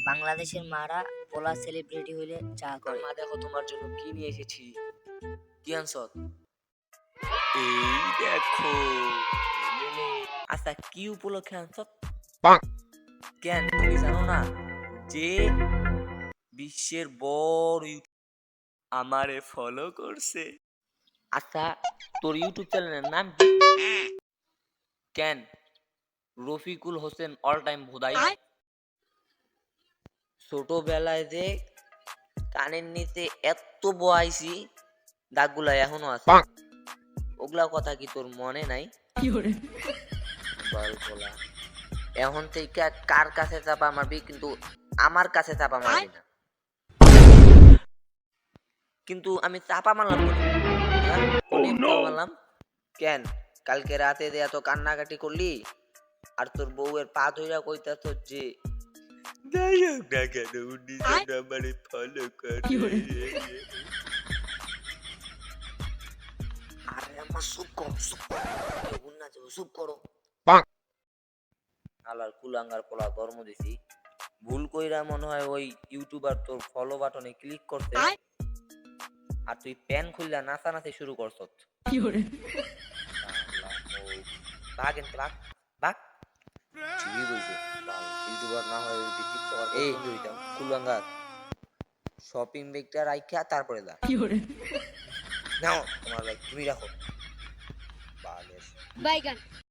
বাংলাদেশের মারা পোলা সেলিব্রিটি হইলে যা করে। মা দেখো তোমার জন্য কি নিয়ে এসেছি। কি আনছো? এই দেখো। আচ্ছা কি উপলক্ষে আনছো? কেন তুমি জানো না যে বিশ্বের বড় আমারে ফলো করছে? আচ্ছা তোর ইউটিউব চ্যানেলের নাম কি? কেন রফিকুল হোসেন অল টাইম ভোদাই। ছোটবেলায় যে কানের নিচে এত বয়াইছি দাগগুলা এখনো আছে, ওগুলা কথা কি তোর মনে নাই? এখন থেকে কার কাছে চাপা মারবি, কিন্তু আমার কাছে চাপা মারবি না। কিন্তু আমি চাপা মারলাম মারলাম কেন? কালকে রাতে যে এত কান্নাকাটি করলি আর তোর বউয়ের পা ধইরা কইতাছ যে যাই হোক না কেন উনি আমারে ফলো করে। আরে আমার চুপ করো। আলার কুলাঙ্গার পোলা ধর্ম দিছি, ভুল কইরা মনে হয় ওই ইউটিউবার তোর ফলো বাটনে ক্লিক করতে আর তুই প্যান খুললা নাচানাচি শুরু করছত। ভাগ এনতে ভাগ ভাগ। ঠিকই কইছে, ইউটিউবার না হয় টিকটকার এই হইতাম কুলাঙ্গার। শপিং ব্যাগটা রাইখা তারপরে যা। নাও তোমার ব্যাগ তুমি রাখো। বালের বাইগান।